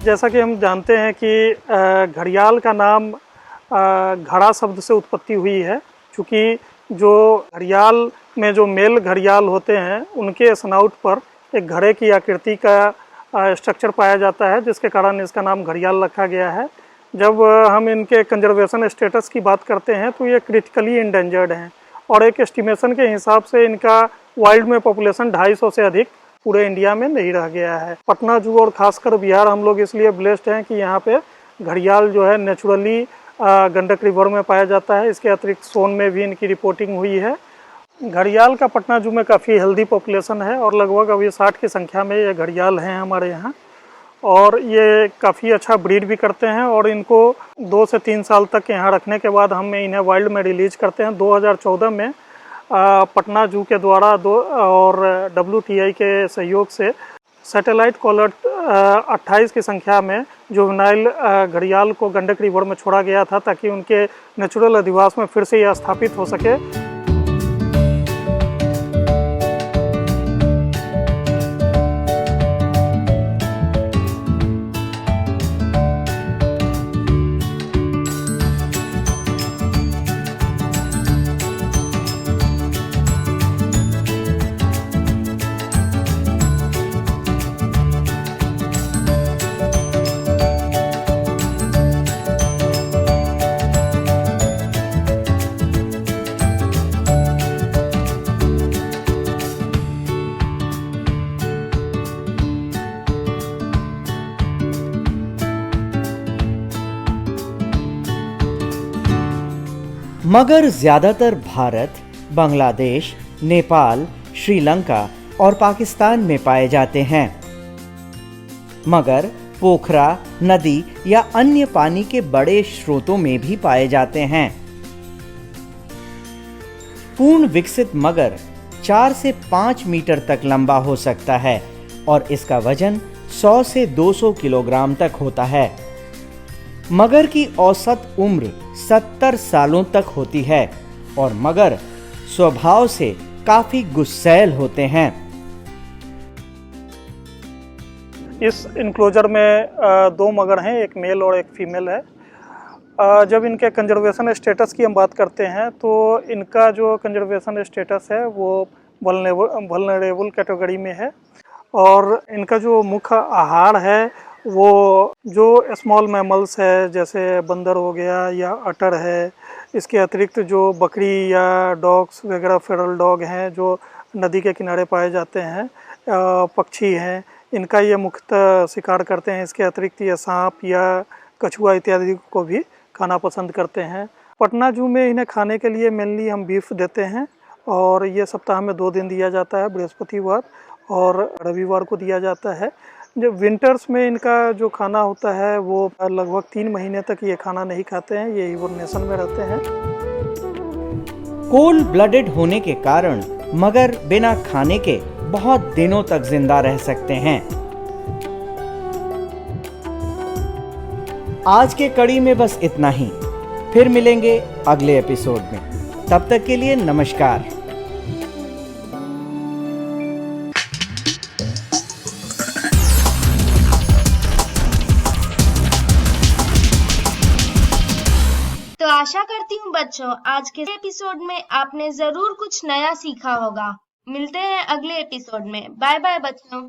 जैसा कि हम जानते हैं कि घड़ियाल का नाम घड़ा शब्द से उत्पत्ति हुई है, क्योंकि जो घड़ियाल में जो मेल घड़ियाल होते हैं उनके स्नाउट पर एक घड़े की आकृति का स्ट्रक्चर पाया जाता है, जिसके कारण इसका नाम घड़ियाल रखा गया है। जब हम इनके कंजर्वेशन स्टेटस की बात करते हैं तो ये क्रिटिकली इंडेंजर्ड हैं और एक एस्टिमेशन के हिसाब से इनका वाइल्ड में पॉपुलेशन 250 से अधिक पूरे इंडिया में नहीं रह गया है। पटना जू और खासकर बिहार हम लोग इसलिए ब्लेस्ड हैं कि यहाँ पे घड़ियाल जो है नेचुरली गंडक रिवर में पाया जाता है। इसके अतिरिक्त सोन में भी इनकी रिपोर्टिंग हुई है। घड़ियाल का पटना जू में काफ़ी हेल्दी पॉपुलेशन है और लगभग अभी 60 की संख्या में ये घड़ियाल हैं हमारे यहाँ, और ये काफ़ी अच्छा ब्रीड भी करते हैं और इनको 2 से 3 साल तक यहाँ रखने के बाद हम इन्हें वाइल्ड में रिलीज करते हैं। 2014 में पटना जू के द्वारा और WTI के सहयोग से सैटेलाइट कॉलर 28 की संख्या में जुवेनाइल घड़ियाल को गंडक रिवर में छोड़ा गया था, ताकि उनके नेचुरल अधिवास में फिर से यह स्थापित हो सके। मगर ज्यादातर भारत, बांग्लादेश, नेपाल, श्रीलंका और पाकिस्तान में पाए जाते हैं। मगर पोखरा, नदी या अन्य पानी के बड़े स्रोतों में भी पाए जाते हैं। पूर्ण विकसित मगर 4 से 5 मीटर तक लंबा हो सकता है और इसका वजन 100 से 200 किलोग्राम तक होता है। मगर की औसत उम्र 70 सालों तक होती है और मगर स्वभाव से काफी गुस्सैल होते हैं। इस इनक्लोजर में 2 मगर हैं, एक मेल और एक फीमेल है। जब इनके कंजर्वेशन स्टेटस की हम बात करते हैं तो इनका जो कंजर्वेशन स्टेटस है वो वल्नरेबल कैटेगरी में है और इनका जो मुख्य आहार है वो जो स्मॉल मैमल्स है जैसे बंदर हो गया या अटर है, इसके अतिरिक्त जो बकरी या डॉग्स वगैरह फेरल डॉग हैं जो नदी के किनारे पाए जाते हैं, पक्षी हैं, इनका ये मुख्यतः शिकार करते हैं। इसके अतिरिक्त ये सांप या कछुआ इत्यादि को भी खाना पसंद करते हैं। पटना जू में इन्हें खाने के लिए मेनली हम बीफ देते हैं और ये सप्ताह में 2 दिन दिया जाता है, बृहस्पतिवार और रविवार को दिया जाता है। जब विंटर्स में इनका जो खाना होता है वो लगभग 3 महीने तक ये खाना नहीं खाते हैं, ये हिबरनेशन में रहते हैं। कोल्ड ब्लडेड होने के कारण मगर बिना खाने के बहुत दिनों तक जिंदा रह सकते हैं। आज के कड़ी में बस इतना ही, फिर मिलेंगे अगले एपिसोड में। तब तक के लिए नमस्कार। तो आशा करती हूँ बच्चों आज के एपिसोड में आपने जरूर कुछ नया सीखा होगा। मिलते हैं अगले एपिसोड में। बाय बाय बच्चों।